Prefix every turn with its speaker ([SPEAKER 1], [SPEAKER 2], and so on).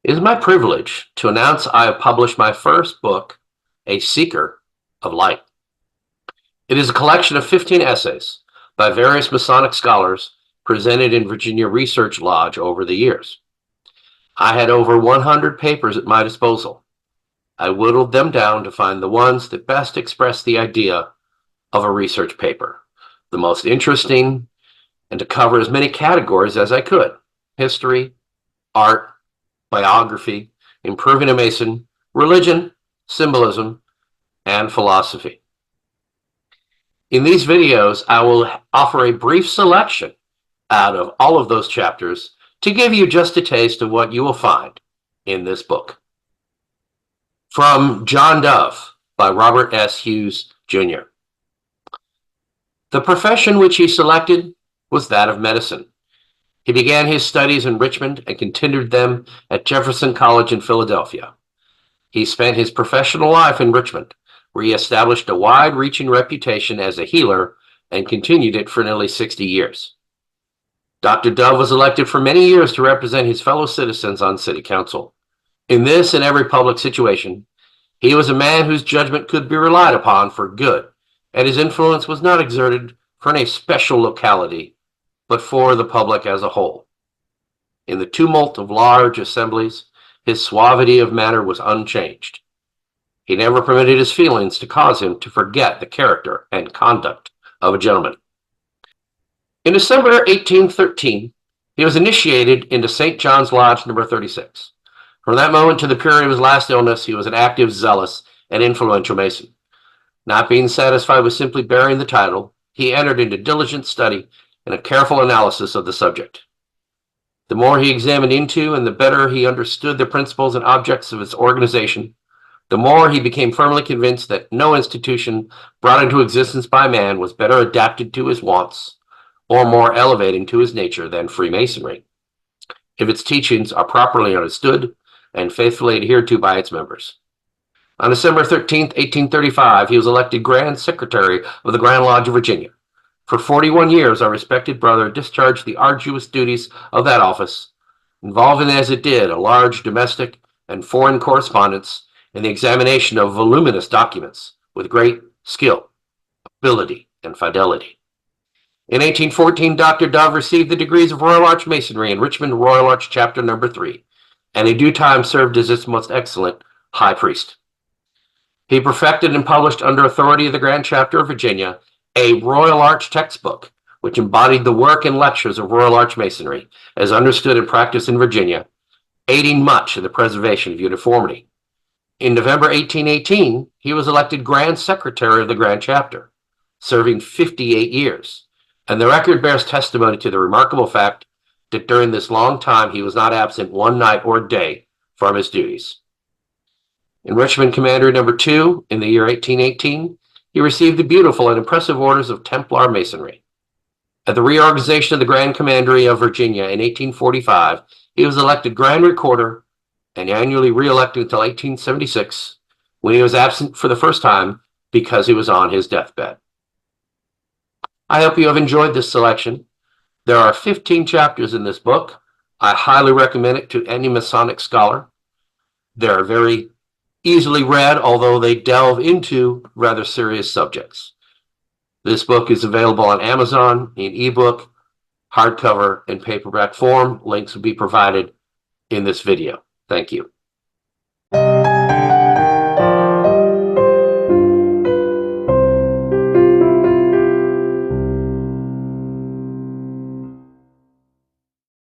[SPEAKER 1] It is my privilege to announce I have published my first book, A Seeker of Light. It is a collection of 15 essays by various Masonic scholars presented in Virginia Research Lodge over the years. I had over 100 papers at my disposal. I whittled them down to find the ones that best express the idea of a research paper, the most interesting, and to cover as many categories as I could: history, art, biography, improving a Mason, religion, symbolism, and philosophy. In these videos, I will offer a brief selection out of all of those chapters to give you just a taste of what you will find in this book. From John Dove by Robert S. Hughes, Jr. The profession which he selected was that of medicine. He began his studies in Richmond and continued them at Jefferson College in Philadelphia. He spent his professional life in Richmond, where he established a wide-reaching reputation as a healer and continued it for nearly 60 years. Dr. Dove was elected for many years to represent his fellow citizens on city council. In this and every public situation, he was a man whose judgment could be relied upon for good, and his influence was not exerted for any special locality, but for the public as a whole. In the tumult of large assemblies, his suavity of manner was unchanged. He never permitted his feelings to cause him to forget the character and conduct of a gentleman. In December 1813, he was initiated into St. John's Lodge number 36. From that moment to the period of his last illness, he was an active, zealous, and influential Mason. Not being satisfied with simply bearing the title, he entered into diligent study and a careful analysis of the subject. The more he examined into and the better he understood the principles and objects of its organization, the more he became firmly convinced that no institution brought into existence by man was better adapted to his wants or more elevating to his nature than Freemasonry, if its teachings are understood and faithfully adhered to by its members. On December 13th, 1835, he was elected Grand Secretary of the Grand Lodge of Virginia. For 41 years, our respected brother discharged the arduous duties of that office, involving as it did a large domestic and foreign correspondence and the examination of voluminous documents with great skill, ability, and fidelity. In 1814, Dr. Dove received the degrees of Royal Arch Masonry in Richmond Royal Arch Chapter number 3, and in due time served as its most excellent high priest. He perfected and published under authority of the Grand Chapter of Virginia a Royal Arch textbook, which embodied the work and lectures of Royal Arch Masonry as understood and practiced in Virginia, aiding much in the preservation of uniformity. In November 1818, he was elected Grand Secretary of the Grand Chapter, serving 58 years, and the record bears testimony to the remarkable fact that during this long time he was not absent one night or day from his duties. In Richmond Commandery number 2, in the year 1818, he received the beautiful and impressive orders of Templar Masonry. At the reorganization of the Grand Commandery of Virginia in 1845, he was elected Grand Recorder and annually re-elected until 1876, when he was absent for the first time because he was on his deathbed. I hope you have enjoyed this selection. There are 15 chapters in this book. I highly recommend it to any Masonic scholar. They are very easily read, although they delve into rather serious subjects. This book is available on Amazon in eBook, hardcover, and paperback form. Links will be provided in this video. Thank you.